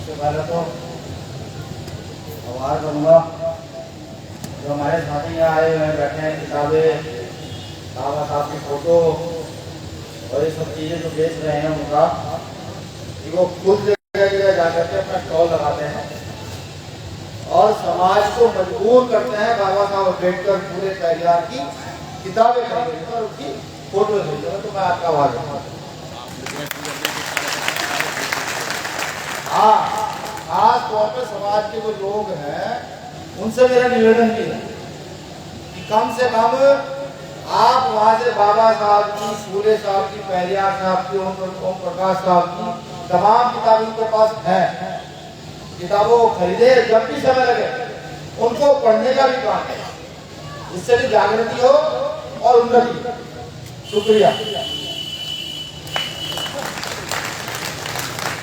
सबसे पहले तो आभार करूँगा जो हमारे साथी यहाँ आए हुए हैं, बैठे हैं, किताबें, बाबा साहब की फोटो और ये सब चीज़ें जो बेच रहे हैं उनका, कि वो खुद जगह जगह जा करके अपना स्टॉल लगाते हैं और समाज को मजबूर करते हैं बाबा साहब अम्बेडकर पूरे परिवार की किताबें खरीदने और उसकी फोटो खरीदने। तो मैं आपका आभार करूँगा। हाँ, खास तौर पर समाज के जो लोग हैं उनसे मेरा निवेदन भी है कि कम से कम आप वहाँ से बाबा साहब की, फूले साहब की, पहलियार साहब की, ओम प्रकाश साहब की तमाम किताबें उनके पास हैं, किताबों को खरीदे, जब भी समय लगे उनको पढ़ने का भी काम है, इससे भी जागृति हो और उन्नति। शुक्रिया।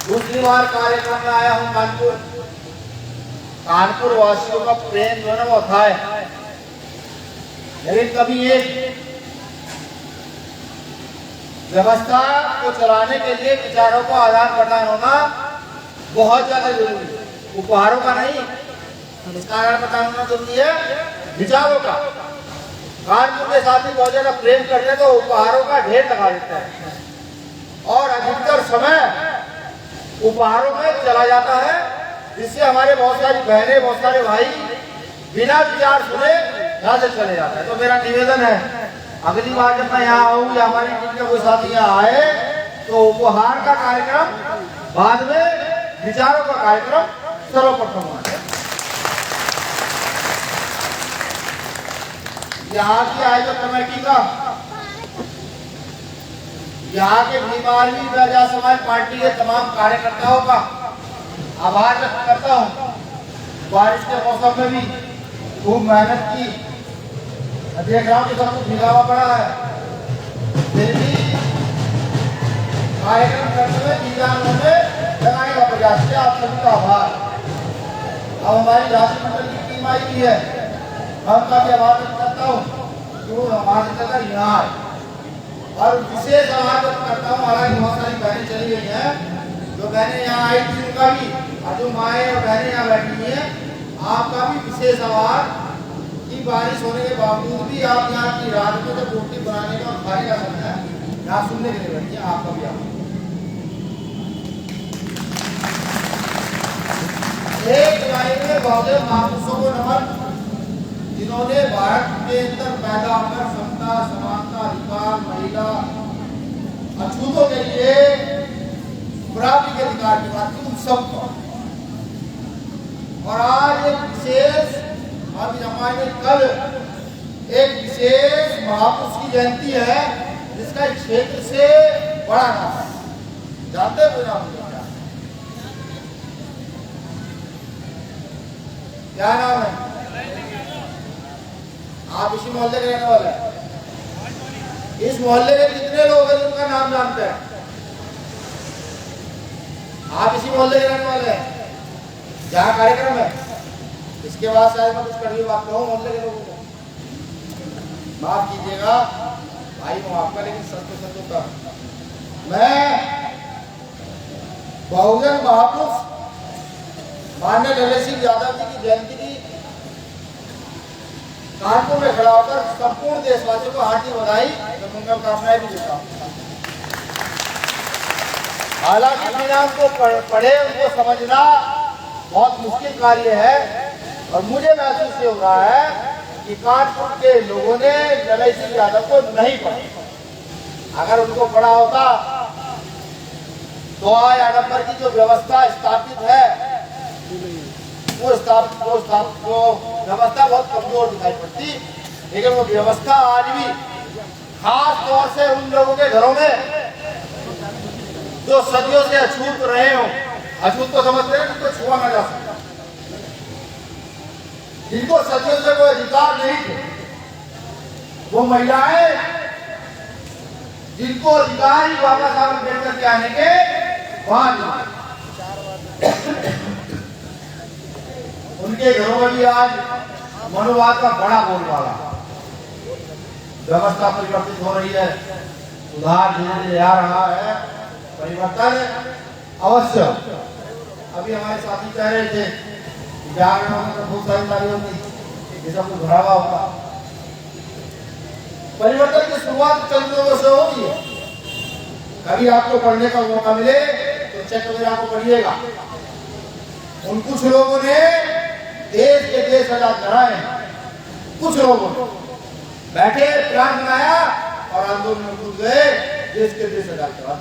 दूसरी बार कार्यक्रम में आया हूँ कानपुर वासियों का प्रेम जो है ना वो था, लेकिन कभी एक व्यवस्था को चलाने के लिए विचारों का आदान प्रदान होना बहुत ज्यादा जरूरी है, उपहारों का नहीं, इसका आदान प्रदान होना जरूरी है, विचारों का। कानपुर के साथ ही बहुत ज्यादा प्रेम करते हैं तो उपहारों का ढेर लगा देता है और अधिकतर समय उपहारों में चला जाता है, जिससे हमारे बहुत सारी बहनें, बहुत सारे भाई बिना विचार सुने यहाँ से चले जाते हैं। तो मेरा निवेदन है अगली बार जब मैं यहाँ आऊँ या हमारी टीम के कोई साथी यहाँ आए तो उपहार का कार्यक्रम बाद में, विचारों का कार्यक्रम सर्वप्रथम होना है। यहाँ की आयोजक कमेटी का, यहाँ के बीमारवी प्रजा समाज पार्टी के तमाम कार्यकर्ताओं का आभार व्यक्त करता हूँ। बारिश के मौसम में भी खूब मेहनत की, देख रहा हूँ कि सब कुछ भिगा हुआ पड़ा है, फिर भी कार्यक्रम करते हुए जीजानों में लगाने का प्रयास किया। आप सभी का आभार। अब हमारी राशि मंडल की टीम आई भी है, मैं उनका भी आभार व्यक्त करता हूँ कि वो हमारे जगह यहाँ आए और विशेष आभार व्यक्त करता हूँ। हालांकि बहुत सारी बहनें चली गई हैं, जो बहनें यहाँ आई थी उनका भी, और जो माएँ और बहनें यहाँ बैठी हुई हैं आपका भी विशेष आभार कि बारिश होने के बावजूद भी आप यहाँ की रात में जब रोटी बनाने का और खाने का समय है यहाँ सुनने के लिए बैठी हैं, आपका भी आभार। एक लाइन में बहुदेव महापुरुषों को नमन, जिन्होंने भारत के अंदर पैदा होकर समता, समानता, अधिकार, महिला, अछूतों के लिए बराबरी के अधिकार की बात की, उन सबको। और आज एक विशेष, अभी हमारे कल एक विशेष महापुरुष की जयंती है जिसका क्षेत्र से बड़ा नाम है, जानते हो नाम क्या नाम है? आप इसी मोहल्ले के रहने वाले हैं। इस मोहल्ले के कितने लोग हैं जिनका नाम जानते हैं? आप इसी मोहल्ले के रहने वाले हैं जहाँ कार्यक्रम है। इसके बाद शायद मैं कुछ कड़वी बात कहूँ मोहल्ले के लोगों को, माफ कीजिएगा भाई को आपका, लेकिन सत्य का मैं बहुजन महापुरुष माननीय ललित सिंह यादव जी की जयंती की कानपुर में खड़ा होकर संपूर्ण देशवासियों को हार्दिक बधाई और मंगल कामनाएं भी देता हूँ। हालांकि बिना उनको पढ़े उनको समझना बहुत मुश्किल कार्य है और मुझे महसूस ये हो रहा है कि कानपुर के लोगों ने ललित सिंह यादव को नहीं पढ़ा। अगर उनको पढ़ा होता तो आडम्बर की जो व्यवस्था स्थापित है वो व्यवस्था बहुत कमजोर दिखाई पड़ती, लेकिन वो व्यवस्था आज भी खास तौर से उन लोगों के घरों में जो सदियों से अछूत रहे हो, अछूत को समझते हैं जिनको छुआ ना जा सकता, जिनको सदियों से कोई अधिकार नहीं थे, वो महिलाएं जिनको अधिकार ही बाबा साहब अम्बेडकर के आने के बाद उनके घरों में भी आज मनोवाद का बड़ा बोलबाला, व्यवस्था परिवर्तित हो रही है, सुधार धीरे धीरे आ रहा है, परिवर्तन अवश्य अभी हमारे साथी कह रहे थे बिहार में बहुत सारी तारीखों की ये सब कुछ बढ़ावा होगा। परिवर्तन की शुरुआत चंद लोगों से होती है। कभी आपको पढ़ने का मौका मिले तो चेक वगैरह आपको पढ़िएगा। उन कुछ लोगों ने देश के देश आजाद कराए हैं। कुछ लोगों ने बैठे प्लान बनाया और आंदोलन में कूद गए, देश के देश आजाद करा।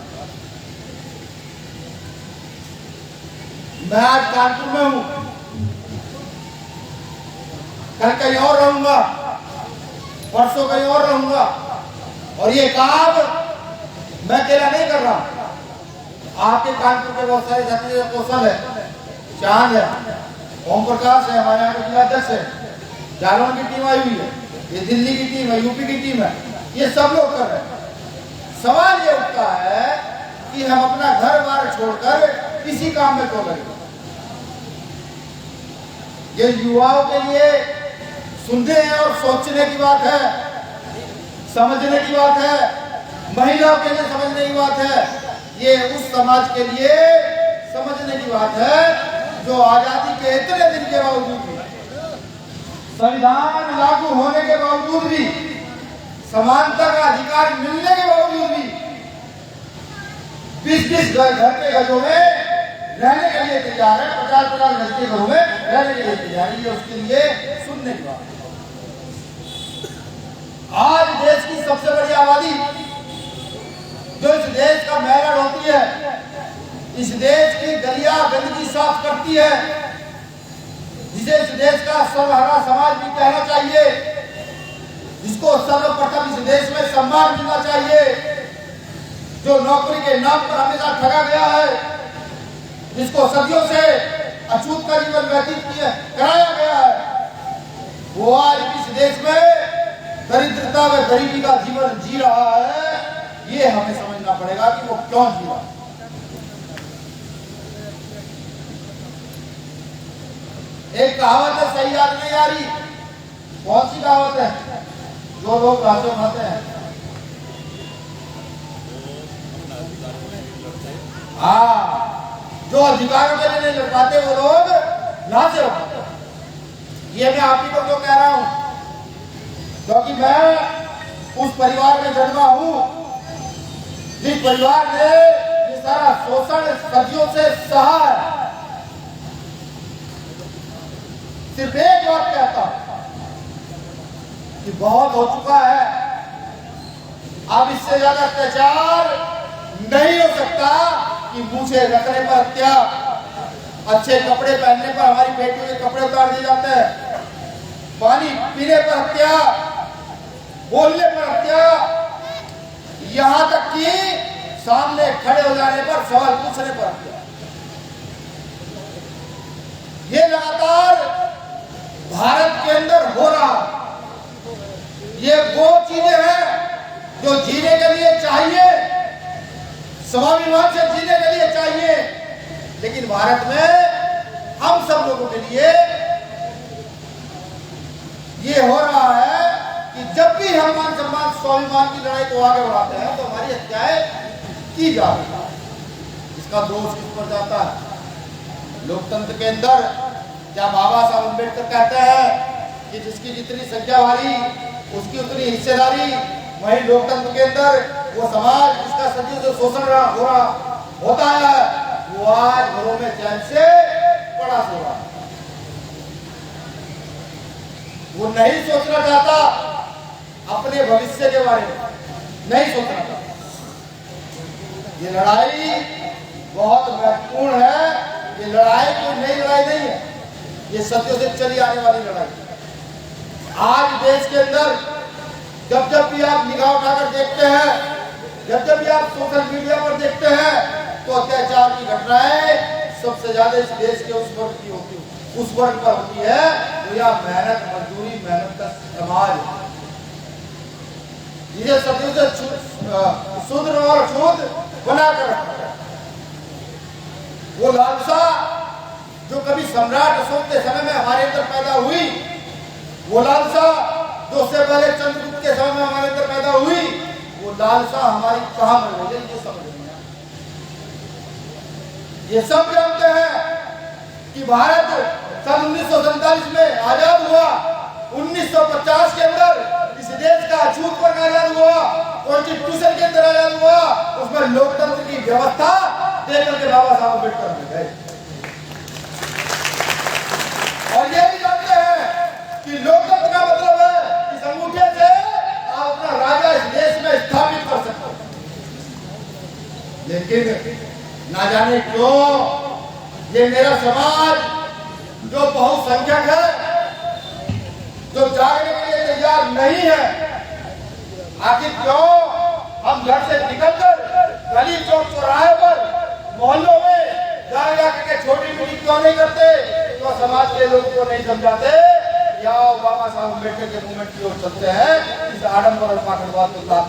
मैं आज कानपुर में हूं, कल कहीं और रहूंगा, परसों कहीं और रहूंगा, और ये काम मैं अकेला नहीं कर रहा। आपके कानपुर के बहुत सारे साथी कौशल है, चांद है, ओम प्रकाश है, हमारे यहाँ के जिलाध्यक्ष है, जालौन की टीम आई हुई है, ये दिल्ली की टीम है, यूपी की टीम है, ये सब लोग कर रहे हैं। सवाल ये उठता है कि हम अपना घर बार छोड़कर किसी काम में क्यों लगे। ये युवाओं के लिए सुनने और सोचने की बात है, समझने की बात है, महिलाओं के लिए समझने की बात है। ये उस समाज के लिए समझने की बात है जो आजादी के इतने दिन के बावजूद भी, संविधान लागू होने के बावजूद भी, समानता का अधिकार मिलने के बावजूद भी 20-20 घर के गजों में रहने के लिए तैयार है, 50-50 गज के घरों में रहने के लिए तैयार है। ये उसके लिए सुनने की बात। आज देश की सबसे बड़ी आबादी जो इस देश का मेहनत होती है, इस देश की गलियां गंदगी साफ करती है, जिसे इस देश का सर्वहरा समाज भी कहना चाहिए, जिसको सर्वप्रथम इस देश में सम्मान मिलना चाहिए, जो नौकरी के नाम पर हमेशा ठगा गया है, जिसको सदियों से अछूत का जीवन व्यतीत कराया गया है, वो आज इस देश में दरिद्रता व गरीबी का जीवन जी रहा है। ये हमें समझना पड़ेगा कि वो क्यों जी रहा है। एक कहावत है, सही याद नहीं आ रही, कौन सी कहावत है जो लोग रास्ते खाते हैं? हाँ, जो अधिकारों के लिए नहीं लड़ पाते वो लोग लाशें उठाते हैं। ये मैं आप ही को क्यों कह रहा हूं? क्योंकि मैं उस परिवार में जन्मा हूं जिस परिवार ने ये सारा शोषण सदियों से सहा है। सिर्फ एक बात कहता हूं कि बहुत हो चुका है, अब इससे ज्यादा अत्याचार नहीं हो सकता कि मूछे रखने पर हत्या, अच्छे कपड़े पहनने पर हमारी बेटियों के कपड़े उतार दिए जाते हैं, पानी पीने पर हत्या, बोलने पर हत्या, यहां तक कि सामने खड़े हो जाने पर सवाल पूछने पर हत्या। ये लगातार भारत के अंदर हो रहा। ये वो चीजें हैं जो जीने के लिए चाहिए, स्वाभिमान से जीने के लिए चाहिए, लेकिन भारत में हम सब लोगों के लिए ये हो रहा है कि जब भी हम मान सम्मान स्वाभिमान की लड़ाई को आगे बढ़ाते हैं तो हमारी हत्याएं की जा रही है। इसका दोष किस पर जाता है? लोकतंत्र के अंदर क्या बाबा साहब अम्बेडकर कहते हैं कि जिसकी जितनी संख्या वाली उसकी उतनी हिस्सेदारी, वही लोकतंत्र के अंदर वो समाज जिसका सदियों से शोषण होता है वो आज घरों में चैन से पड़ा सो रहा है। वो नहीं सोचना चाहता अपने भविष्य के बारे में, नहीं सोचना चाहता। ये लड़ाई बहुत महत्वपूर्ण है। ये लड़ाई कोई नई लड़ाई नहीं है, ये सदियों से चली आने वाली लड़ाई। आज देश के अंदर जब जब भी आप निगाह उठाकर देखते हैं, जब जब भी आप सोशल मीडिया पर देखते हैं, तो अत्याचार की घटनाएं सबसे ज्यादा इस देश के उस वर्ग की होती है, उस वर्ग पर होती है तो यह मेहनत मजदूरी, मेहनत का समाज, जिसे सदियों से शूद्र और शूद्र बनाकर रखा है। वो लालसा जो कभी सम्राट अशोक के समय में हमारे अंदर पैदा हुई, वो लालसा जो उससे पहले चंद्रगुप्त के समय में हमारे अंदर पैदा हुई, वो लालसा हमारी कहां मर गई ये समझ नहीं। ये सब जानते हैं भारत सन 1947 में आजाद हुआ, 1950 के अंदर इस देश का अछूत वर्ग आजाद हुआ, कॉन्स्टिट्यूशन के अंदर आजाद हुआ, उसमें लोकतंत्र की व्यवस्था देकर के बाबा साहब अम्बेडकर ने गए। और ये भी जानते हैं कि लोकतंत्र का मतलब है इस अंगूठे से आप अपना राजा इस देश में स्थापित कर सकते हो। लेकिन ना जाने क्यों ये मेरा समाज जो बहुसंख्यक है, जो जागने के लिए तैयार नहीं है, आखिर क्यों हम घर से निकलकर गली चौक चौराहे पर मोहल्लों में जा के छोटी मीटिंग क्यों नहीं करते, तो समाज के लोगों को नहीं समझाते या बाबा साहब अम्बेडकर के मूवमेंट की ओर चलते हैं इस आडंबर और पाखंडवाद के खिलाफ।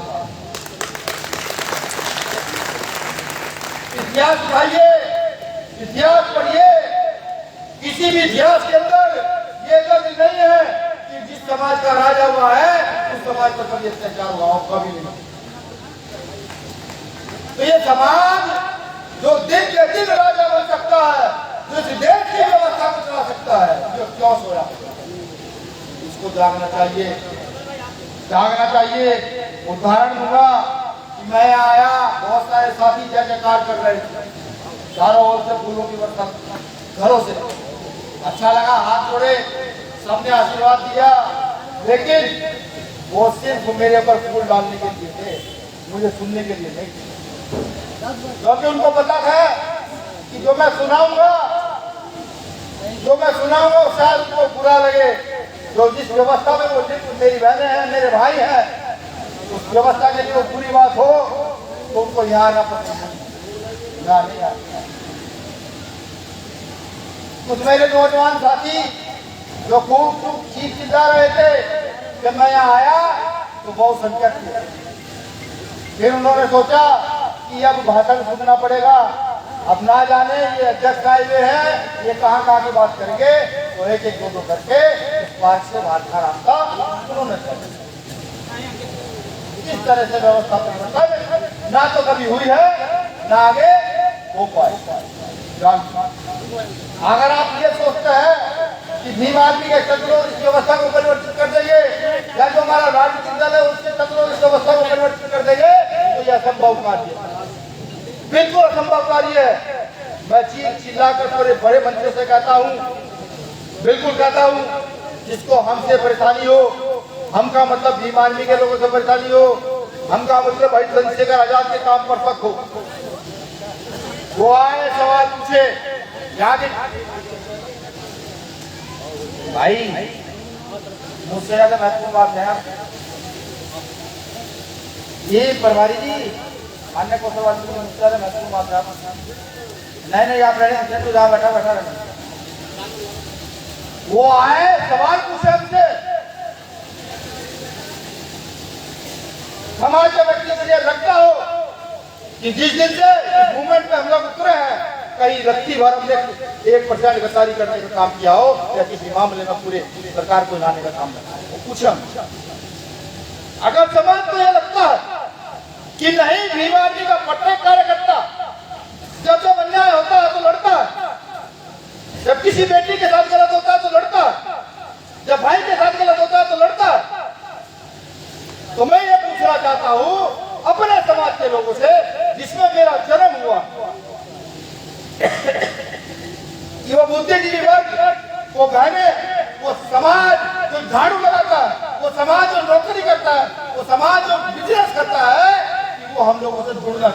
इतिहास पढ़िए, इतिहास पढ़िए, किसी भी इतिहास के अंदर ये कभी नहीं है कि जिस समाज का राजा हुआ है उस समाज पर कभी अत्याचार हुआ हो, कभी नहीं। तो ये समाज जो दिन के दिन राजा बन सकता है, जो इस देश की व्यवस्था को चला सकता है, जो क्यों सोया, इसको जागना चाहिए, जागना चाहिए। उदाहरण दूंगा कि मैं आया, बहुत सारे साथी जय जयकार कर रहे थे, चारों ओर से फूलों की वर्षा, घरों से अच्छा लगा, हाथ जोड़े, सबने आशीर्वाद दिया, लेकिन वो सिर्फ मेरे ऊपर फूल डालने के लिए थे, मुझे सुनने के लिए नहीं, क्योंकि उनको पता था कि जो मैं सुनाऊंगा शायद उनको बुरा लगे। जो जिस व्यवस्था में वो मेरी बहनें हैं, मेरे भाई हैं, उस व्यवस्था के लिए वो बुरी बात हो तो उनको यहाँ आना पसंद नहीं आता। कुछ मेरे नौजवान साथी जो खूब चीख चिल्ला रहे थे कि मैं यहाँ आया तो बहुत संकट थी, फिर उन्होंने सोचा कि अब भाषण सुनना पड़ेगा, अब ना जाने ये अध्यक्ष आए हुए हैं, ये कहाँ की बात करेंगे, तो एक एक दो करके इस पार्क से बाहर का रास्ता उन्होंने इस तरह से व्यवस्था परिवर्तन ना तो कभी हुई है ना आगे हो पाए। अगर आप ये सोचते हैं कि भीम आदमी के चक्रों इस व्यवस्था को परिवर्तित कर देंगे या जो हमारा राजनीतिक दल है उसके चक्रों इस व्यवस्था को परिवर्तित कर देंगे, तो यह असंभव कार्य है, बिल्कुल असंभव कार्य है। मैं चीख चिल्लाकर पूरे बड़े मंच से कहता हूँ, बिल्कुल कहता हूँ, जिसको हमसे परेशानी हो, हम का मतलब भीम आर्मी के लोगों से परेशानी हो, हम का मतलब भाई चंद्रशेखर आजाद के काम पर शक हो, वो आए सवाल पूछे। याद भाई मुझसे ज्यादा महत्वपूर्ण बात है ये प्रभारी जी, अन्य को सवाल मुझसे ज्यादा महत्वपूर्ण बात है। नहीं आप रहने तो जहाँ बैठा रहना। वो आए सवाल पूछे हमसे, समाज के व्यक्ति के लिए लगता हो कि जिस दिन से इस मूवमेंट में हम लोग उतरे हैं, कहीं रत्ती भर हमने 1% गद्दारी करने का काम किया हो या किसी मामले में पूरे सरकार को लाने का काम करना हो, पूछे हम। अगर समाज को यह लगता है कि नहीं भीम आर्मी का प्रत्येक कार्यकर्ता जब अन्याय होता है तो लड़ता है, जब किसी बेटी के साथ गलत होता है तो लड़ता है, जब भाई के साथ गलत होता है तो लड़ता है, तो मैं ये पूछना चाहता हूँ अपने समाज के लोगों से जिसमें मेरा जन्म हुआ कि वो बुद्धिजीवी वर्ग, वो बहने, वो समाज जो झाड़ू लगाता है, वो समाज जो नौकरी करता है, वो समाज जो बिजनेस करता है, कि वो हम लोगों से जुड़ना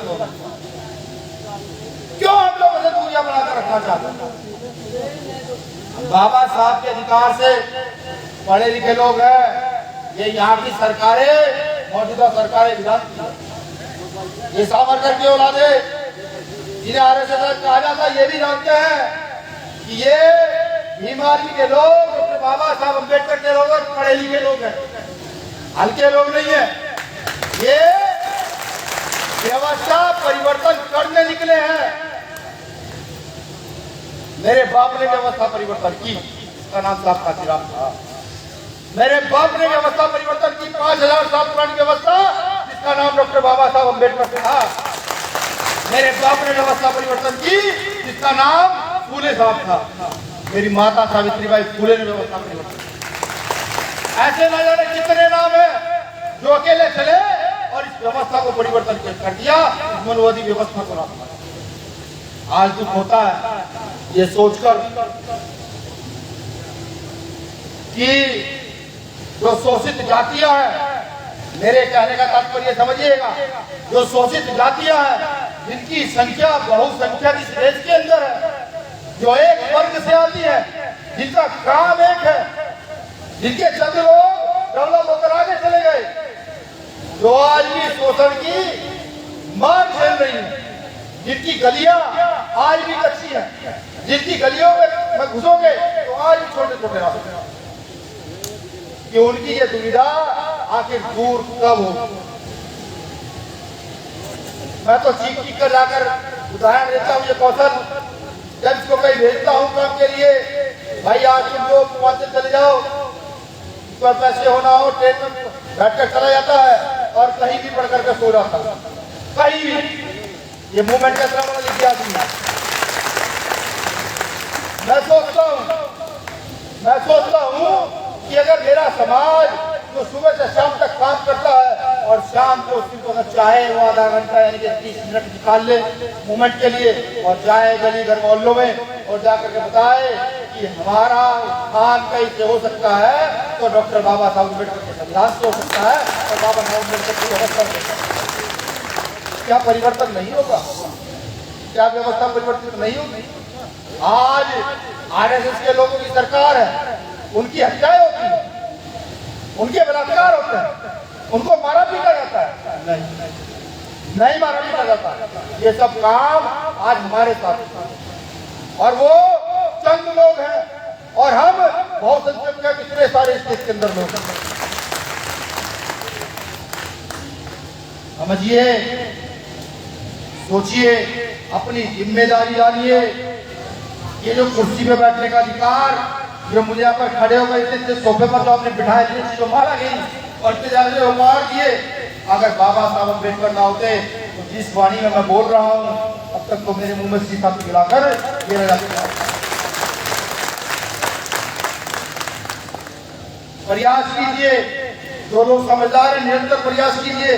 क्यों हम लोगों से दूरियां बनाकर रखना चाहते हैं। बाबा साहब के अधिकार से पढ़े लिखे लोग हैं, ये यहाँ की सरकारें, मौजूदा सरकारें, विधान ये सावरकर की औलादे जिन्हें आरएसएस कहा जाता है, ये भी जानते हैं कि ये भीम आर्मी के लोग, डॉक्टर बाबा साहब अम्बेडकर के लोग पढ़े लिखे लोग हैं, हल्के लोग नहीं है। ये व्यवस्था परिवर्तन करने निकले हैं। मेरे बाप ने व्यवस्था परिवर्तन की, इसका नाम साहब काशीराम था। मेरे बाप ने व्यवस्था परिवर्तन की, 5000 साल पुरानी व्यवस्था, जिसका नाम डॉक्टर बाबा साहब अम्बेडकर था। मेरे बाप ने व्यवस्था परिवर्तन की, जिसका नाम फूले साहब था। मेरी माता सावित्रीबाई फुले ने व्यवस्था परिवर्तन। ऐसे न जाने कितने नाम है जो अकेले चले और इस व्यवस्था को परिवर्तन कर दिया, मनोवादी व्यवस्था को रखा। आज दुख होता है ये सोचकर कि जो शोषित जातियां हैं, मेरे कहने का तात्पर्य समझिएगा, जो शोषित जातियां हैं जिनकी संख्या बहुसंख्यक इस देश के अंदर है, जो एक वर्ग से आती है, जिनका काम एक है, जिनके चंद लोग डेवलप होकर आगे चले गए, जो आज भी शोषण की मार झेल रही है, जिनकी गलियां आज भी कच्ची है, जिनकी गलियों में घुसोगे तो आज भी छोटे छोटे रास्ते, कि उनकी ये दुविधा आखिर दूर कब हो। मैं तो चीख चीख कर जाकर उदाहरण देता हूँ, ये कौशल जब इसको कहीं भेजता हूँ काम के लिए, भाई आज तुम लोग मंदिर चले जाओ, पर पैसे होना हो, ट्रेन में बैठ कर चला जाता है और कहीं भी पढ़ करके सो जाता है, कहीं भी। ये मूवमेंट का तरह लिख दिया दुनिया। मैं सोचता हूँ कि अगर मेरा समाज जो सुबह से शाम तक काम करता है और शाम को सिर्फ अगर चाहे वो आधा घंटा यानी कि 30 मिनट निकाल ले मूवमेंट के लिए और जाए गली घर मोहल्लों में और जाकर के बताए कि हमारा उत्थान कहीं से हो सकता है, तो डॉक्टर बाबा साहब अम्बेडकर के संविधान से हो सकता है और बाबा साहब अम्बेडकर की व्यवस्था से। क्या परिवर्तन नहीं होगा? क्या व्यवस्था परिवर्तित नहीं होगी? आज आरएसएस के लोगों की सरकार है, उनकी हत्याएं होती है, उनके बलात्कार होते हैं, उनको मारा पीटा जाता है? नहीं मारा पीटा जाता। ये सब काम आज हमारे साथ, और वो चंद लोग हैं और हम बहुत संख्या कितने सारे इस देश के अंदर लोग हैं। समझिए, सोचिए, अपनी जिम्मेदारी जानिए। ये जो कुर्सी पे बैठने का अधिकार जो मुझे यहाँ पर खड़े हो गए इतने सोफे पर जो आपने बिठाए थे, जो मारा गई और इतने ज्यादा वो मार दिए, अगर बाबा साहब अम्बेडकर ना होते तो जिस वाणी में मैं बोल रहा हूँ अब तक तो मेरे मुंह में सीखा पिघलाकर गिरा जाता। प्रयास कीजिए, जो लोग समझदार हैं निरंतर प्रयास कीजिए,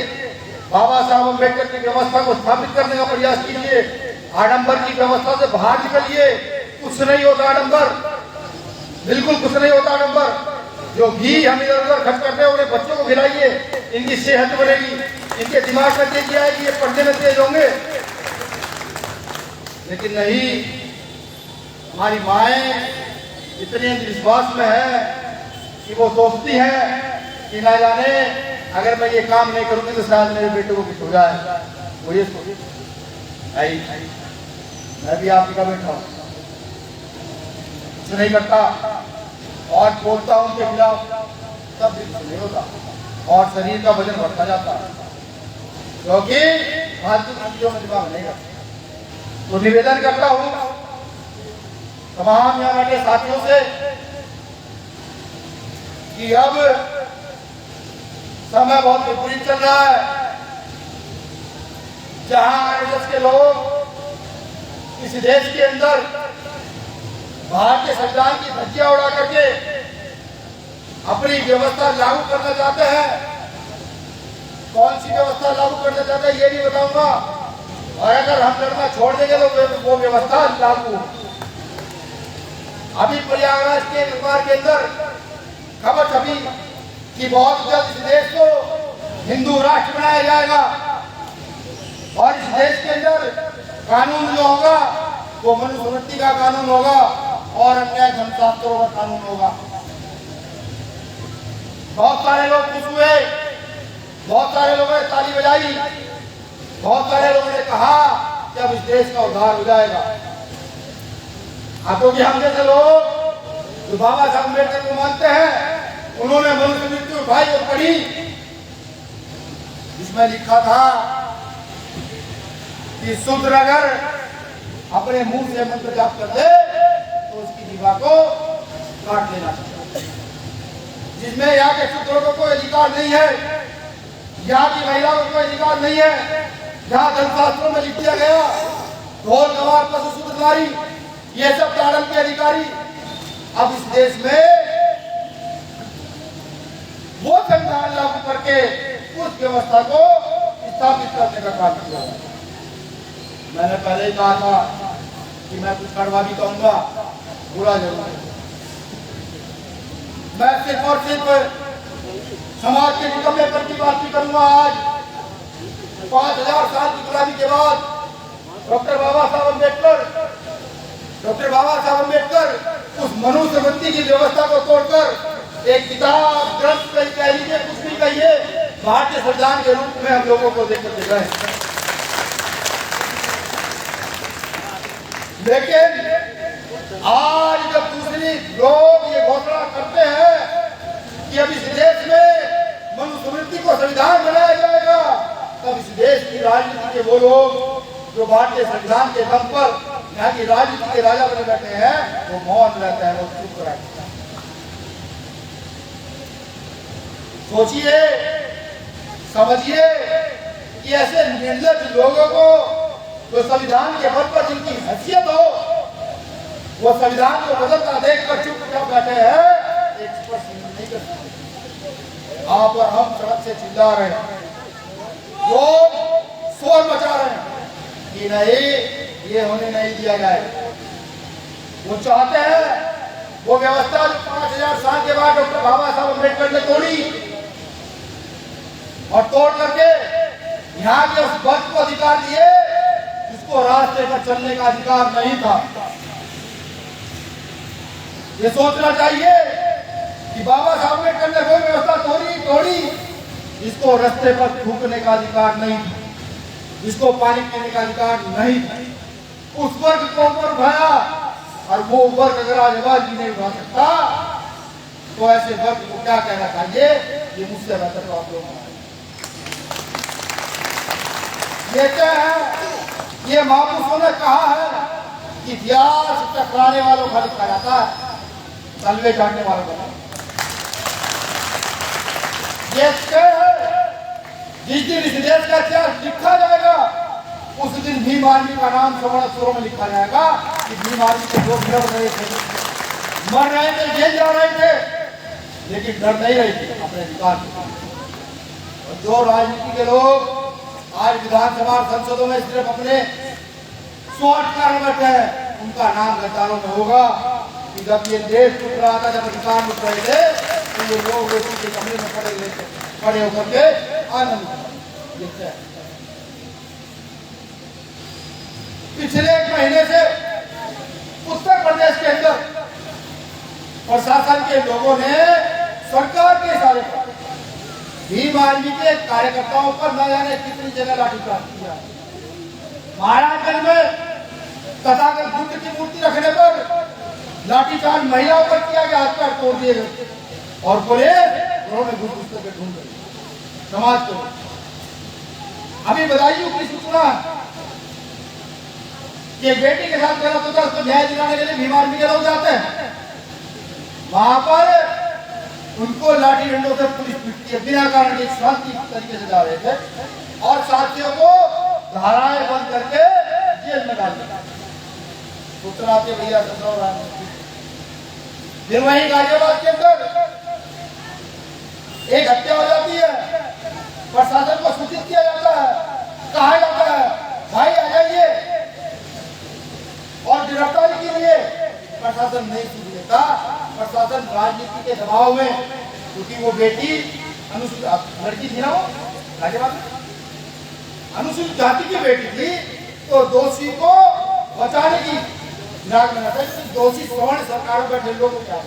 बाबा साहब अम्बेडकर की व्यवस्था को स्थापित करने का प्रयास कीजिए। आडंबर की व्यवस्था से बाहर निकलिए। कुछ नहीं होता आडंबर, बिल्कुल कुछ नहीं होता आडंबर। जो घी हम इधर उधर खर्च करते हैं उन्हें बच्चों को खिलाइए, इनकी सेहत बनेगी, इनके दिमाग में तेजी आएगी, ये पढ़ने में तेज होंगे। लेकिन नहीं, हमारी माएं इतने अंधविश्वास में है कि वो सोचती है कि ना जाने अगर मैं ये काम नहीं करूंगी तो शायद मेरे बेटे को कुछ हो जाए। वो ये सोच, मैं भी आपकी का बेटा हूं, कुछ नहीं करता और बोलता हूं उनके खिलाफ, तब भी कुछ नहीं होता और शरीर का वजन बढ़ता जाता है, क्योंकि फालतू चीजों में दिमाग नहीं रखता। तो निवेदन करता हूं तमाम यहाँ बैठे साथियों से कि अब समय बहुत विपरीत चल रहा है, जहां आरएसएस के लोग इस देश के अंदर भारतीय संविधान की धज्जियां उड़ा करके अपनी व्यवस्था लागू करना चाहते हैं। कौन सी व्यवस्था लागू करना चाहते हैं ये नहीं बताऊंगा, और अगर हम लड़ना छोड़ देंगे तो वो व्यवस्था लागू। अभी प्रयागराज के अखबार के अंदर खबर छपी कि बहुत जल्द इस देश को हिंदू राष्ट्र बनाया जाएगा और इस देश के अंदर कानून जो होगा वो मनुस्मृति का कानून होगा और अन्य धर्मशास्त्रों का कानून होगा। बहुत सारे लोग खुश हुए, बहुत सारे लोगों ने ताली बजाई, बहुत सारे लोगों ने कहा कि अब इस देश का उद्धार हो जाएगा। क्योंकि हम जैसे लोग जो बाबा साहब अम्बेडकर को मानते हैं, उन्होंने मनुस्मृति उठाई और पढ़ी, जिसमें लिखा था कि शूद्र अगर अपने मुंह से मंत्र जाप कर दे तो उसकी जीवा को काट लेना चाहिए। जिसमें यहाँ के शूद्रों को कोई अधिकार नहीं है, यहाँ की महिलाओं को कोई अधिकार नहीं है, जहाँ धर्मशास्त्रों में लिख दिया गया ढोल गवार पशु शूद्र नारी ये सब प्रारंभ के अधिकारी अब इस देश में वो संविधान लागू करके उस व्यवस्था को स्थापित करने का काम किया। मैंने पहले ही कहा था कि मैं कुछ कड़वा भी कहूंगा, बुरा जरूर। मैं सिर्फ और सिर्फ समाज के निकम्मे पर की बात नहीं करूंगा। आज 5000 साल की गुलामी के बाद डॉक्टर बाबा साहब अम्बेडकर उस मनुस्मृति की व्यवस्था को तोड़कर एक किताब ग्रंथ कह लीजिए, कुछ भी कहिए, भारतीय संविधान के रूप में हम लोगों को देखकर दे गए। लेकिन आज जब दूसरी लोग ये घोषणा करते हैं कि अब इस देश में मनुस्मृति को संविधान बनाया जाएगा, तब इस देश की राजनीति के वो लोग जो भारतीय संविधान के दम पर यहाँ की राजनीति के राजा बने बैठे हैं, वो मौन रहते हैं, वो चुप रहते हैं। सोचिए, समझिए कि ऐसे निर्लज्ज लोगों को जो संविधान के पद पर जिनकी हैसियत हो, वो संविधान को बदलता देखकर चुपचाप बैठे हैं, एक स्पर्श नहीं कर सकते। आप और हम सड़क से चिल्ला रहे हैं, लोग शोर मचा रहे हैं कि नहीं, ये होने नहीं दिया जाए। वो चाहते हैं वो व्यवस्था जो 5000 साल के बाद डॉक्टर बाबा साहब अम्बेडकर ने तोड़ी, और तोड़ करके यहाँ के उस वर्ग को अधिकार दिए जिसको रास्ते पर चलने का अधिकार नहीं था। ये सोचना चाहिए कि बाबा साहब अम्बेडकर ने कोई व्यवस्था तोड़ी जिसको रास्ते पर थूकने का अधिकार नहीं था, जिसको पानी पीने का अधिकार नहीं था। उस वर्ग को ऊपर उठाया, और वो वर्ग अगर आज आवाज भी नहीं उठा सकता तो ऐसे वर्ग को क्या कहना चाहिए? ये मुझसे बेहतर तो आप लोग ये क्या है? ये महापुरुषों ने कहा है कि इतिहास टकराने वालों का लिखा जाता है, तलवे जानने वालों का। ये क्या है? जिस दिन इस देश का इतिहास लिखा जाएगा, उस दिन भीम आर्मी का नाम स्वर्ण अक्षरों में लिखा जाएगा कि भीम आर्मी के लोग लड़ रहे थे, मर रहे थे, जेल जा रहे थे, लेकिन डर नहीं रहे थे अपने अधिकार के। और जो राजनीति के लोग आज विधानसभा और संसदों में सिर्फ अपने स्वार्थ कारण बैठे हैं, उनका नाम गद्दारों में होगा कि जब ये देश टूट रहा था, जब अधिकार लुट रहे थे, तो ये लोग रोटी के कमरे में खड़े होकर के आनंद लेते हैं। पिछले 1 महीने से उत्तर प्रदेश के अंदर प्रशासन के लोगों ने सरकार के इशारे पर भीम आर्मी के कार्यकर्ताओं पर न जाने कितनी जगह लाठीचार्ज किया। महाराजगंज में तथागत बुद्ध की मूर्ति रखने पर लाठीचार्ज महिलाओं पर किया गया, हाथ पैर तोड़ दिए गए, और बोले उन्होंने बुद्ध पुस्तकें ढूंढ रही समाज को। अभी बदायूं की सूचना कि एक बेटी के साथ गलत होता है, उसको न्याय दिलाने के लिए भीम आर्मी के लोग जाते हैं, वहां पर उनको लाठी डंडों से पुलिस पीटती है, बिना कारण के शांति तरीके से जा रहे थे, और साथियों को धाराएं बंद करके जेल में डाल दिया। सूचना आती है भैया फिर वही गाजियाबाद के अंदर एक हत्या हो जाती है, प्रशासन को सूचित किया जाता है, कहा जाता है भाई आ जाइए और गिरफ्तारी कीजिए, प्रशासन नहीं सुन लेता। प्रशासन राजनीति के दबाव में, क्योंकि वो बेटी अनुसूचित लड़की थी ना, वो गाजियाबाद अनुसूचित जाति की बेटी थी, तो दोषी को बचाने की नाक में आता है। दोषी सवर्ण सरकारों पर लोगों को क्या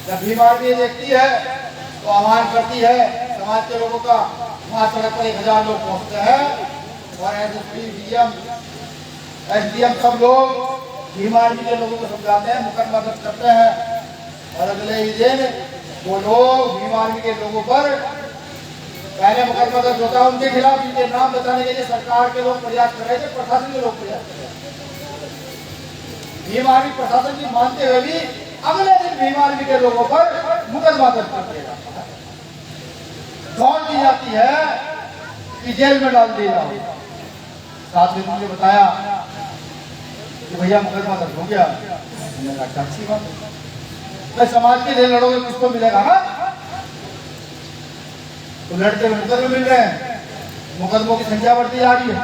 जब भीम आर्मी देखती है तो आह्वान करती है समाज के लोगों का। वहां सड़क पर 1000 लोग पहुंचते हैं और एसएसपी डीएम एसडीएम सब लोग भीम आर्मी के लोगों को समझाते हैं, मुकदमा दर्ज करते हैं, और अगले ही दिन वो लोग भीम आर्मी के लोगों पर पहले मुकदमा दर्ज होता है उनके खिलाफ, जिनके नाम बताने के लिए सरकार के लोग प्रयास कर रहे थे, प्रशासन के लोग प्रयास कर रहे थे। भीम आर्मी प्रशासन की मानते हुए भी अगले दिन भीम आर्मी के लोगों पर मुकदमा दर्ज कर दिया जाता है, दौड़ दी जाती है कि जेल में डाल दिया। साथ में मुझे बताया कि भैया मुकदमा दर्ज हो गया, मैंने कहा अच्छी बात है, मैं समाज के लिए लड़ोगे कुछ तो मिलेगा ना। तो लड़के मुकदमे मिल रहे हैं, मुकदमों की संख्या बढ़ती जा रही है।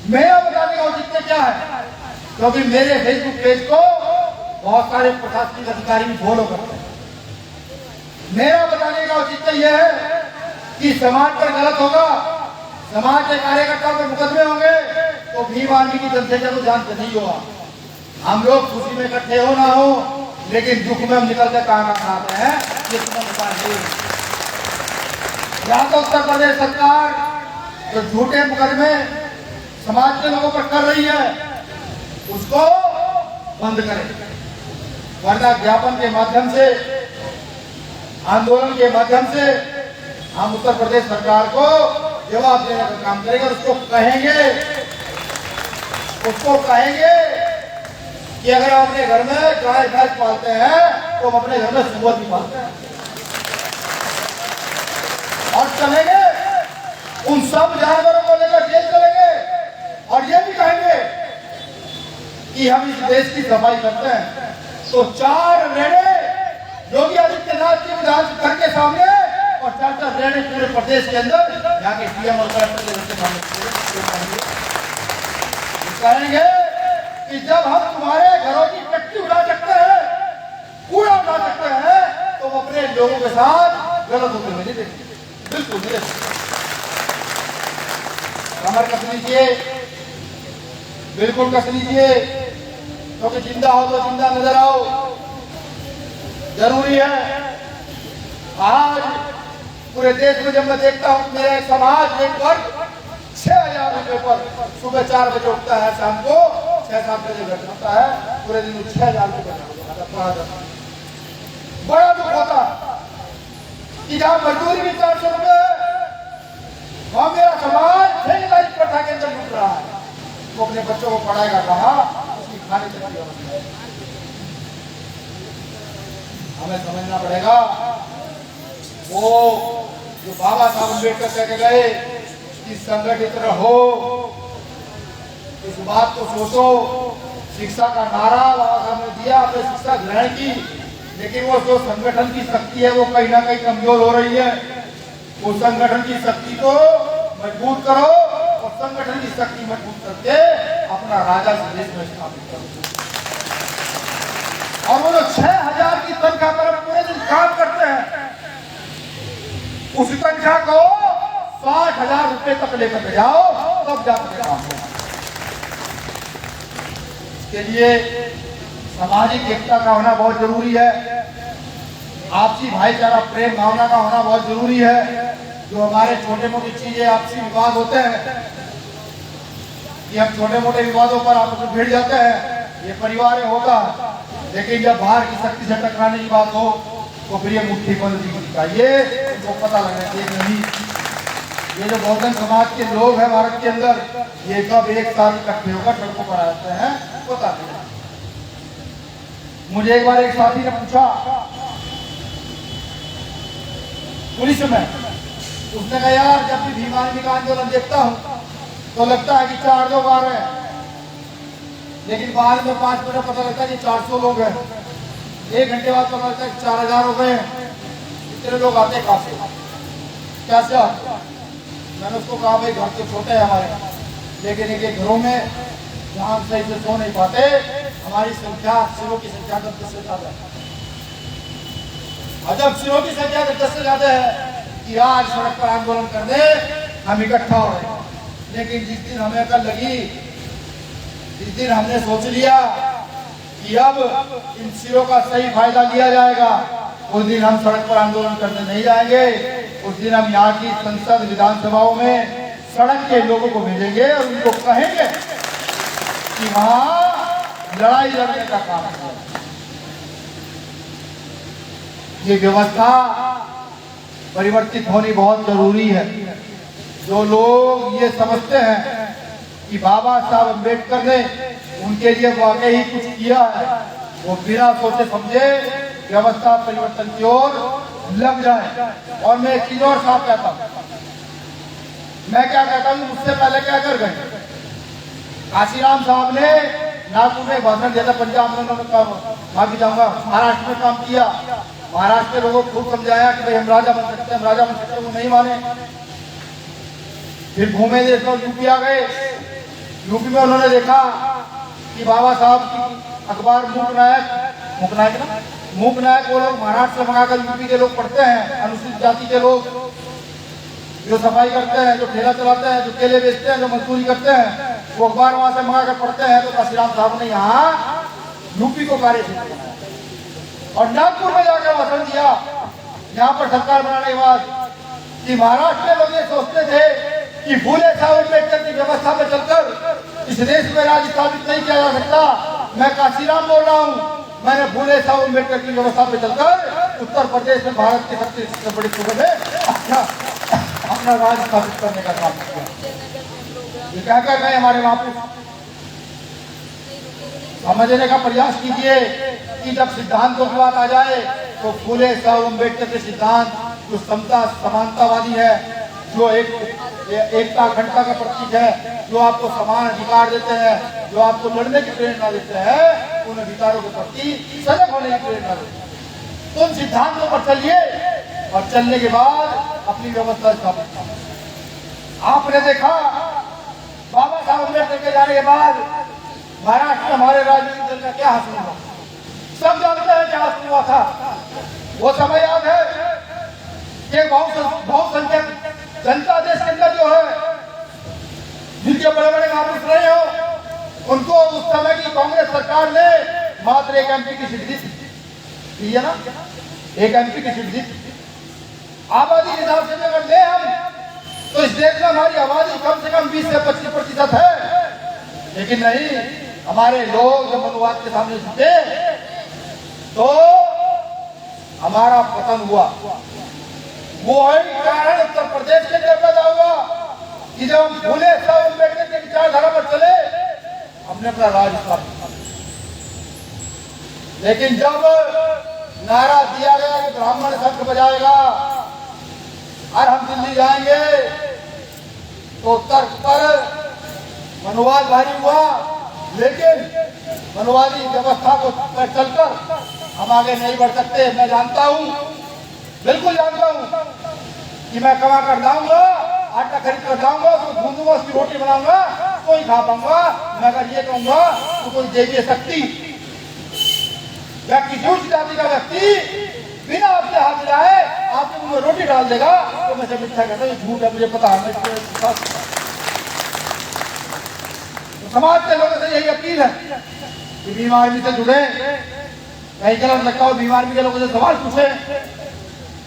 मेरा बताने का औचित्य क्या है, क्योंकि मेरे फेसबुक पेज को बहुत सारे प्रशासनिक अधिकारी भी फॉलो करते हैं। मेरा बताने का औचित्य यह है कि समाज पर गलत होगा, समाज के कार्यकर्ताओं पर मुकदमे होंगे तो भीम आर्मी की जनसंख्या को जानते नहीं होगा। हम लोग खुशी में इकट्ठे हो ना हो, लेकिन दुख में हम निकल के कहाँ आते हैं, ये तुम्हें बता नहीं। या तो उत्तर प्रदेश सरकार जो झूठे मुकदमे समाज के लोगों पर कर रही है उसको बंद करे, वरना ज्ञापन के माध्यम से, आंदोलन के माध्यम से हम उत्तर प्रदेश सरकार को जवाब देने का काम करेंगे। उसको कहेंगे कि अगर हम अपने घर में गाय भैंस पालते हैं तो हम अपने घर में सुअर भी पालते हैं, और चलेंगे उन सब जानवरों को लेकर जेल चलेंगे, और ये भी कहेंगे कि हम इस देश की सफाई करते हैं। तो 4 रेड़े योगी आदित्यनाथ के विधानसभा के सामने और 4 रेड़े पूरे प्रदेश के अंदर जाके सीएम और कलेक्टर के सामने कहेंगे कि जब हम तुम्हारे घरों की टट्टी उड़ा सकते हैं, कूड़ा उड़ा सकते हैं, तो हम अपने लोगों के साथ गलत होते हुए नहीं देखेंगे। बिल्कुल नहीं देखेंगे। कमर कस लीजिए, बिल्कुल कस लीजिए, क्योंकि जिंदा हो तो जिंदा नजर आओ, जरूरी है। आज पूरे देश में जब मैं देखता हूँ मेरा एक समाज, एक वर्ग 6000 रुपए पर सुबह 4 बजे उठता है, शाम को 6-7 बजे घर होता है, पूरे दिन 6000 रुपए। बड़ा दुख होता कि जहाँ मजदूरी भी 400 रुपए है, वहां मेरा समाज ठेकेदारी प्रथा के अंदर लूट रहा है। वो अपने बच्चों को पढ़ाएगा कहाँ, उसकी खाने की व्यवस्था है। हमें समझना पड़ेगा, वो जो बाबा साहब अम्बेडकर कह के गए कि संगठित रहो, इस बात को सोचो। शिक्षा का नारा बाबा साहब ने दिया, हमने शिक्षा ग्रहण की, लेकिन वो जो संगठन की शक्ति है वो कहीं ना कहीं कमजोर हो रही है। वो संगठन की शक्ति को मजबूत करो, और संगठन की शक्ति मजबूत करके अपना राजा देश में स्थापित करो। और वो जो 6000 की तनख्वाह पर पूरे दिन काम करते हैं, उस तनख्वाह को 60,000 रुपए तक लेकर जाओ, तब जाकर काम होगा। इसके लिए सामाजिक एकता का होना बहुत जरूरी है, आपसी भाईचारा प्रेम भावना का होना बहुत जरूरी है। जो हमारे छोटे मोटी चीजें आपसी विवाद होते हैं, ये हम छोटे मोटे विवादों पर आपस में भिड़ जाते हैं, ये परिवार में होता है, लेकिन जब बाहर की शक्ति से टकराने की बात हो तो फिर ये मुट्ठी बंद नहीं चाहिए। वो पता लगना चाहिए नहीं, ये जो बहुजन समाज के लोग हैं भारत के अंदर, ये कब एक साथ इकट्ठे होकर सड़कों पर आते हैं पता नहीं। मुझे एक बार एक साथी ने पूछा पुलिस में, उसने कहा यार जब भी भीम आर्मी का आंदोलन देखता हूँ तो लगता है कि 4 लोग आ रहे हैं, लेकिन बाद में 5 मिनट पता लगता है कि 400 लोग हैं, 1 घंटे बाद पता लगता है कि 4000 हो गए हैं। इतने लोग आते कहाँ से, कैसे आते? मैंने उसको कहा भाई घर तो छोटे हैं हमारे, लेकिन एक घरों में जहाँ हम सही से सो नहीं पाते, हमारी संख्या सिरों की संख्या 10 से ज्यादा है। और जब सिरों की संख्या 10 से ज्यादा है कि आज सड़क पर आंदोलन करने हम इकट्ठा हो रहे हैं, लेकिन जिस दिन हमें अकल लगी, जिस दिन हमने सोच लिया कि अब इन सिरों का सही फायदा लिया जाएगा, उस दिन हम सड़क पर आंदोलन करने नहीं जाएंगे। उस दिन हम यहाँ की संसद विधानसभाओं में सड़क के लोगों को भेजेंगे और उनको कहेंगे कि वहां लड़ाई लड़ने का काम है। ये व्यवस्था परिवर्तित होनी बहुत जरूरी है। जो लोग ये समझते हैं कि बाबा साहब अम्बेडकर ने उनके लिए वाकई ही कुछ किया है, वो बिना सोचे समझे व्यवस्था परिवर्तन की ओर लग जाए। और मैं एक चीज और साफ कहता हूँ, मैं क्या कहता हूँ, मुझसे पहले क्या कर गए काशीराम साहब ने नागपुर में भाषण दिया था, पंजाब में उन्होंने काम, माफी चाहूंगा, महाराष्ट्र में काम किया, महाराष्ट्र के लोगों को खूब समझाया कि भाई हम राजा बन सकते हैं, हम राजा बन सकते हैं, वो नहीं माने। फिर घूमे देश में, यूपी आ गए। यूपी में उन्होंने देखा कि बाबा साहब की अखबार मूक नायक वो लोग महाराष्ट्र से मंगाकर यूपी के लोग पढ़ते हैं, अनुसूचित जाति के लोग जो सफाई करते हैं, जो ठेला चलाते हैं, जो केले बेचते हैं, जो मजदूरी करते हैं, वो अखबार वहां से मंगाकर पढ़ते हैं। तो काशीराम साहब ने यहाँ यूपी को कार्य और नागपुर में जाकर भाषण दिया, यहाँ पर सरकार बनाने के बाद, कि महाराष्ट्र के लोग ये सोचते थे कि फूले साहब अम्बेडकर की व्यवस्था में चलकर इस देश में राज स्थापित नहीं किया जा सकता। मैं काशीराम बोल रहा हूँ, मैंने फूले साहब अम्बेडकर की व्यवस्था में चलकर उत्तर प्रदेश में भारत के सबसे बड़ी सूबे में अपना राज स्थापित करने का काम किया। ये क्या क्या गए हमारे वहां पे, समझने का प्रयास कीजिए कि जब सिद्धांतों की बात आ जाए तो फूले साहब अम्बेडकर के सिद्धांत जो समता समानतावादी है, जो एकता अखंडता का प्रतीक है, जो आपको समान अधिकार देते हैं, जो आपको लड़ने की प्रेरणा देते हैं, उन अधिकारों के प्रति सजग होने की प्रेरणा देते हैं। तो उन सिद्धांतों पर चलिए और चलने के बाद अपनी व्यवस्था स्थापित करें। आपने देखा बाबा साहब अम्बेडकर के जाने के बाद महाराष्ट्र में हमारे राजनीतिक दल का क्या हासिल हुआ, सब जानते हैं क्या हासिल हुआ था। वो समय याद है कि बहुसंख्यक जनता देश के अंदर जो है, जिनके बड़े बड़े महापुरुष रहे हो, उनको उस समय की कांग्रेस सरकार ने मात्र एक एमपी की सीट दी है ना, एक एमपी की सीट दी। आबादी के हिसाब से अगर ले हम तो इस देश में हमारी आबादी कम से कम 20 से 25% है, लेकिन नहीं, हमारे लोग जब मनुवाद के सामने झुके तो हमारा पतन हुआ। वो ही कारण उत्तर प्रदेश के अंदर पैदा हुआ कि जब हम फूले साहब अम्बेडकर के विचारधारा पर चले, हमने अपना राज स्थापित किया। लेकिन जब नारा दिया गया कि ब्राह्मण शंख बजाएगा और हम दिल्ली जाएंगे, तो तर्क पर मनुवाद भारी हुआ, लेकिन मनुवादी व्यवस्था को चलकर हम आगे नहीं बढ़ सकते। मैं जानता हूं, बिल्कुल जानता हूं कि मैं कमा कर लाऊंगा, आटा खरीद कर लाऊंगा, उसको भूनूंगा, उसकी रोटी बनाऊंगा, कोई खा पाऊंगा। मैं अगर ये कहूंगा तो कोई देवी शक्ति या किसी उच्च जाति का व्यक्ति बिना अपने हाथ मिलाए आपके मुंह में रोटी डाल देगा तो मैं सब मिथ्या कहता हूं, झूठ है, मुझे पता है। तो समाज के लोगों से यही अपील है कि भीम आर्मी से जुड़े, कहीं गलत लगता हो भीम आर्मी के लोगों से सवाल पूछे,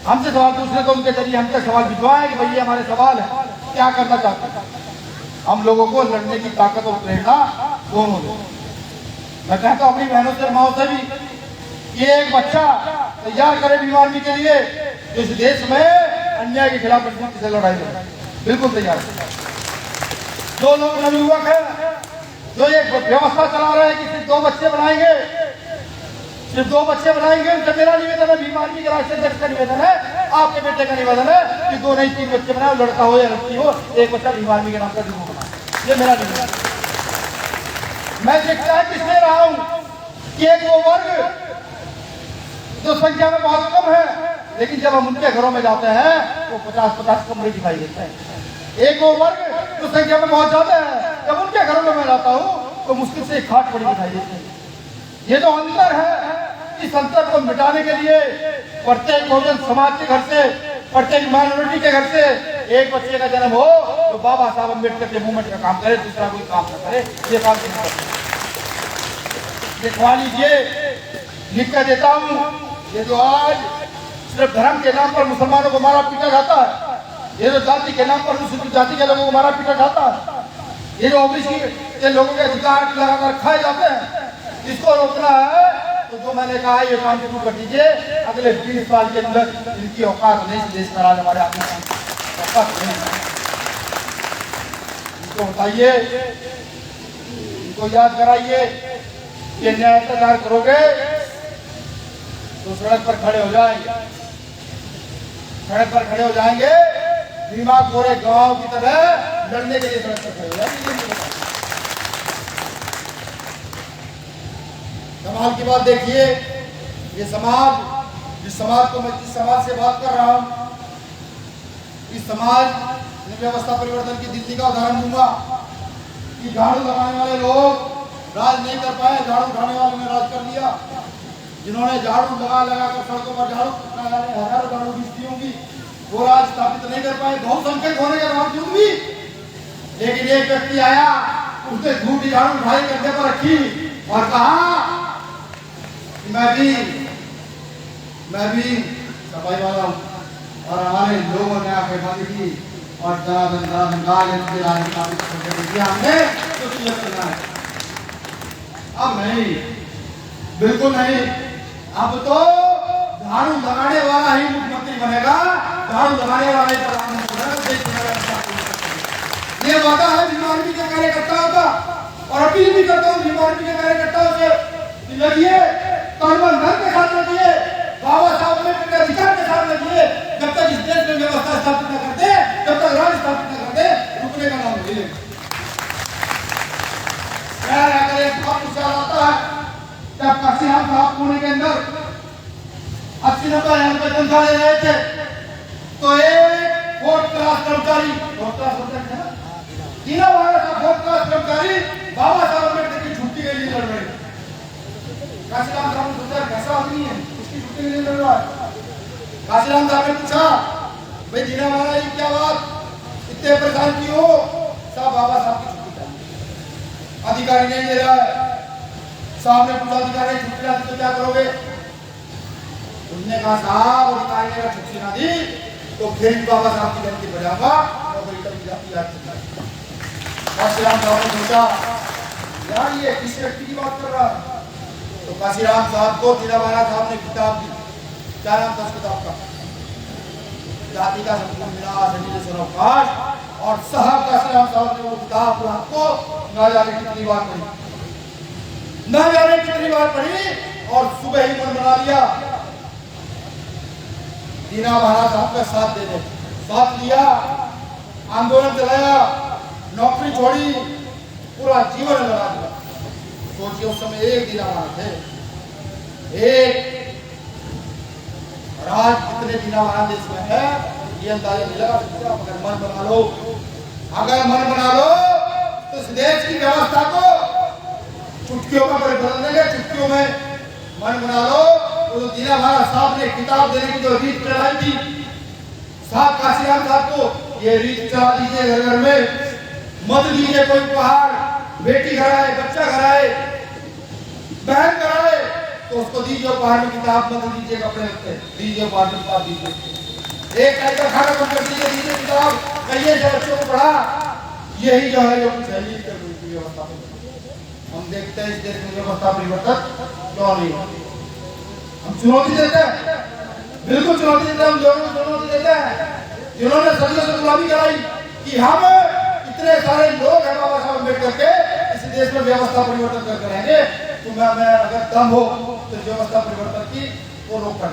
हमसे सवाल पूछने तो उनके जरिए हम तक सवाल भिजवाएं कि भैया हमारे सवाल है, क्या करना चाहते हैं। हम लोगों को लड़ने की ताकत और प्रेरणा दोनों दो। मैं कहता हूं अपनी बहनों से माओ से भी, ये एक बच्चा तैयार करे भीम आर्मी के लिए इस देश में अन्याय के खिलाफ से लड़ाई लड़े, बिल्कुल तैयार। जो लोग नवयुवक है जो ये व्यवस्था चला रहे हैं कि सिर्फ 2 बच्चे बनाएंगे, सिर्फ 2 बच्चे बनाएंगे, उनसे मेरा निवेदन है, भीम आर्मी के राष्ट्रीय अध्यक्ष का निवेदन है, आपके बेटे का निवेदन है कि 2 नहीं 3 बच्चे बनाए, लड़का हो या लड़की हो, एक बच्चा भीम आर्मी के नाम का जरूर बनाए। ये मेरा निवेदन। मैं शिक्षा किसने रहा हूं कि एक वो वर्ग जो संख्या में बहुत कम है, लेकिन जब हम उनके घरों में जाते हैं तो 50-50 कमरे दिखाई देते हैं। एक वो वर्ग जो संख्या में बहुत ज्यादा है, जब उनके घरों में मैं जाता हूँ तो मुश्किल से एक खाट पड़ी दिखाई देती है। ये जो अंतर है, इस अंतर को मिटाने के लिए प्रत्येक बहुजन समाज के घर से, प्रत्येक माइनॉरिटी के घर से एक बच्चे का जन्म हो तो बाबा साहब अम्बेडकर के मूवमेंट का काम करे, दूसरा कोई काम न करे। ये काम नहीं करते। लिखवा लीजिए, लिख कर देता हूँ। ये जो आज सिर्फ धर्म के नाम पर मुसलमानों को मारा पीटा जाता है, ये जो जाति के नाम पर अनुसूचित जाति के लोगों को मारा पीटा जाता है, ये जो ओबीसी के लोगों के अधिकार लगाकर खाए जाते हैं, इसको रोकना है तो जो मैंने कहा ये काम शुरू कर दीजिए। अगले 20 साल के अंदर इनकी औकात नहीं, देश का राज हमारे हाथ में औकात नहीं। इनको बताइए, इनको याद कराइए कि न्याय इंतजार करोगे तो सड़क पर खड़े हो जाएंगे, सड़क पर खड़े हो जाएंगे, दिमाग पूरे गांव की तरह लड़ने के लिए सड़क पर खड़े हो जाएंगे। समाज की बात देखिए, ये समाज, जिस समाज को मैं जिस समाज से बात कर रहा हूँ, इस समाज ने व्यवस्था परिवर्तन की दिल्ली का उदाहरण दूंगा कि झाड़ू लगाने वाले लोग राज नहीं कर पाए, झाड़ू उठाने वालों ने राज कर लिया। जिन्होंने झाड़ू लगा कर सड़कों पर झाड़ू हजारों झाड़ू दी होंगी, वो राज स्थापित नहीं कर पाए, बहुसंख्यक होने के बावजूद भी। लेकिन एक व्यक्ति आया, उसने झूठी झाड़ू उठाई कंधे पर रखी और कहा कि मैं भी सफाई वाला हूँ। और हमारे लोगों ने आके बंद की और हमने अब नहीं, बिल्कुल नहीं। अब तो झाड़ू लगाने वाला ही मुख्यमंत्री बनेगा, झाड़ू लगाने वाला ही प्रधानमंत्री बनेगा। ये वादा है भीम आर्मी के कार्यकर्ताओं का, और अपील भी करता हूँ भीम आर्मी के कार्यकर्ताओं से कि लगिए, तन के साथ लगिए, बाबा साहब अम्बेडकर के अधिकार के साथ लगिए। जब तक इस देश में व्यवस्था स्थापित न करते, जब तक राज स्थापित न करते, रुकने का नाम नहीं। अगर एक बात पूछा जाता है, जब काशीराम साहब पुणे के अंदर 80-90 रुपए तनख्वाह ले रहे थे, तो एक फोर्थ क्लास कर्मचारी, दीना भागा का फोर्थ क्लास कर्मचारी बाबा साहब अम्बेडकर की छुट्टी के लिए लड़ रहे। काशीराम साहब ने सोचा कैसा आदमी है, उसकी छुट्टी के लिए लड़ रहा है। काशीराम साहब ने पूछा, भाई दीना भागा ये क्या बात, इतने परेशान क्यों हो? साहब बाबा साहब की छुट्टी चाहिए, अधिकारी नहीं दे रहा है। साहब ने पूछा, अधिकारी छुट्टी ना दी तो क्या करोगे? उसने कहा, साहब अधिकारी ने अगर छुट्टी ना दी तो फिर बाबा साहब की गलती बजाऊंगा, नौकरी कभी जाती याद चलता। काशीराम साहब ने सोचा, यार ये किस व्यक्ति की बात कर रहा है? तो काशीराम साहब को दीना भागा साहब ने किताब दी। क्या नाम था उस किताब का? जाति का संपूर्ण विनाश, अनिल सरोकाश। और साहब काशीराम साहब ने वो किताब आपको ना जाने कितनी बार पढ़ी, ना जाने कितनी बार पढ़ी, और सुबह ही मन बना लिया दीना भागा साहब का साथ देने। साथ लिया, आंदोलन चलाया, नौकरी छोड़ी, पूरा जीवन लगा दिया। सोचिए उस समय एक दीना भागा थे, एक राज कितने दीना भागा देश में है ये अंदाजा नहीं लगा सकते। अगर मन बना लो, अगर मन बना लो तो इस देश की व्यवस्था को चुटकियों का बदल देंगे, चुटकियों में। मन बना लो तो दीना भागा साहब ने किताब देने की जो रीत चलाई थी, साहब काशीराम साहब को ये रीत चला दीजिए घर घर में, मत दीजिए कोई उपहार, बेटी घर आए, बच्चा घर आए, बहन घर आए तो उसको दीजिए उपहार में किताब, मत दीजिए कपड़े लगते, दीजिए उपहार में किताब दीजिए। एक टाइम का खाना कम कर दीजिए किताब, कहिए जो बच्चों को पढ़ा। यही जो है जो कुछ है व्यवस्था। हम देखते हैं इस देश में व्यवस्था परिवर्तन क्यों नहीं? हम चुनौती देते हैं, बिल्कुल चुनौती देते हैं, हम लोगों को चुनौती देते हैं। जिन्होंने सदियों से गुलामी कराई कि हम इतने सारे लोग हैं बाबा साहब अम्बेडकर के, इस देश में व्यवस्था परिवर्तन करके रहेंगे। तो मैं अगर दम हो तो व्यवस्था परिवर्तन की वो रोक कर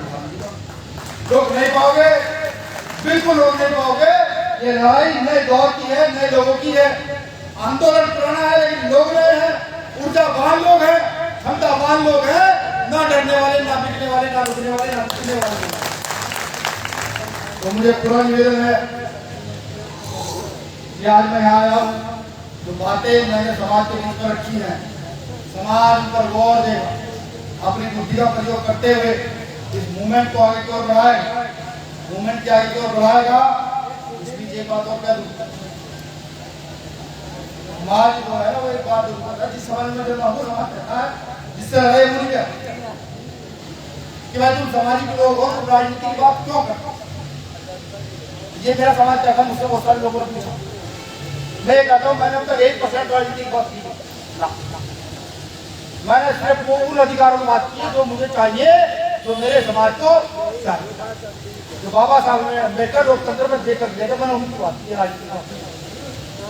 रोक नहीं पाओगे, बिल्कुल रोक नहीं पाओगे। ये लड़ाई नए दौर की है, नए लोगों की है। आंदोलन पुराना है लेकिन लोग नए हैं, ऊर्जावान लोग हैं, क्षमतावान लोग हैं, ना डरने वाले, ना बिकने वाले, ना रुकने वाले, ना रुकने वाले। तो मुझे पूरा निवेदन है कि आज मैं यहाँ आया हूँ, जो बातें मैंने समाज के बीच में रखी हैं, समाज पर गौर दे, अपनी बुद्धि का प्रयोग करते हुए इस मूवमेंट को आगे की ओर बढ़ाए, मूवमेंट के आगे की ओर बढ़ाएगा। इस बीच एक बात और कह दूं, समाज जो है वो एक बात जरूर है, जिस समाज में जो समाज कहता है जिससे लड़ाई हो रही है कि भाई तुम सामाजिक लोग हो, तुम राजनीति की बात क्यों करते? ये मेरा समाज कहता है, मुझसे बहुत सारे लोगों ने पूछा, मैं कहता हूँ मैंने अब तक 1% राजनीति की बात की, मैंने सिर्फ वो उन अधिकारों की बात की जो मुझे चाहिए, जो मेरे समाज को चाहिए, जो बाबा साहब ने अम्बेडकर लोकतंत्र में देकर मैंने उनकी बात की।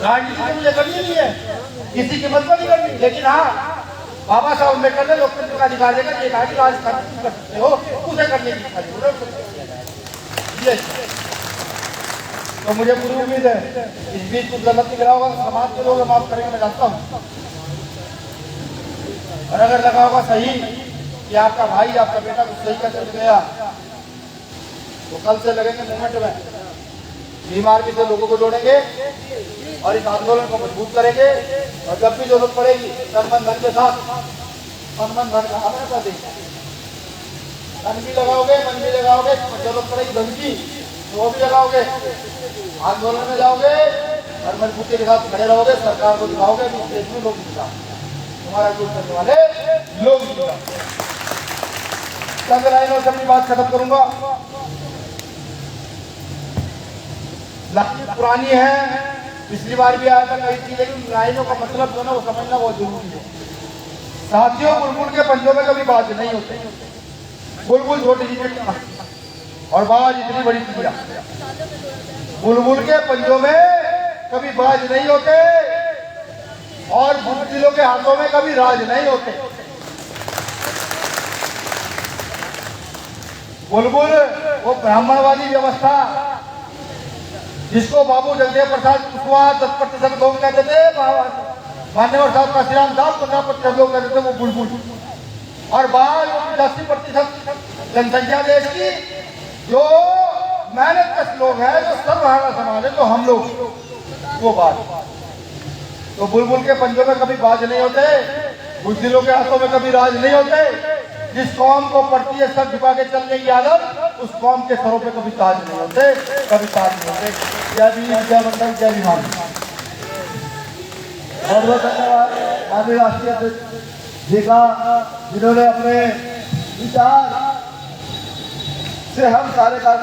राजनीति तो मुझे करनी नहीं है, किसी की मत नहीं करनी, लेकिन हाँ बाबा साहब अम्बेडकर ने लोकतंत्र का अधिकार देकर ये कहा कि राजनीति कर सकते हो, उसे करने की। तो मुझे पूरी उम्मीद है इस बीच कुछ गलत निकला होगा, समाज के लोग माफ करेंगे, मैं जानता हूँ। और अगर लगा होगा सही कि आपका भाई आपका बेटा कुछ सही का चल गया, तो कल से लगेंगे मूवमेंट में, बीमार भी से लोगों को जोड़ेंगे और इस आंदोलन को मजबूत करेंगे। और जब भी जरूरत पड़ेगी तन मन धन के साथ, तन मन धन हमें कर देंगे, तन भी लगाओगे, मन भी लगाओगे, जरूरत पड़ेगी धन की तो वो भी लगाओगे, आंदोलन में जाओगे और मजबूती के साथ खड़े रहोगे, सरकार को दिखाओगे कि देश में लोग दिखा, तुम्हारा यूज करने वाले लोग दिखा। चंद लाइनों से अपनी बात खत्म करूंगा। लाइन पुरानी है, पिछली बार भी आया था कई थी, लेकिन लाइनों का मतलब जो ना वो समझना बहुत जरूरी है। साथियों, बुलबुल के पंजों में कभी बाज नहीं होते, बुलबुल छोटी सी चिड़िया और बाज इतनी बड़ी चिड़िया। बुलबुल के पंजों में कभी बाज नहीं होते और बुलबुलों के हाथों में कभी राज नहीं होते। बुलबुल वो ब्राह्मणवादी व्यवस्था जिसको बाबू जगदेव प्रसाद कुशवाहा 10% लोग कहते थे, मान्यवर साहब का श्रीराम साहब 15% लोग कहते थे वो बुलबुल, और बाहर 85% जनसंख्या देश की जो मेहनत कश लोग हैं, जो सर्वहारा समाज है, तो हम लोग वो बात। तो बुलबुल के पंजों में कभी बाज नहीं होते, बुलबुलों के हाथों में कभी राज नहीं होते। जिस कौम को पड़ती है सर झुका के चलने की आदत, उस कौम के सरों पे कभी ताज नहीं होते, कभी ताज नहीं होते। जय भीम, जय मंडल, जय विमान। बहुत बहुत धन्यवाद माननीय राष्ट्रीय अध्यक्ष जी का, जिन्होंने अपने विचार से हम सारे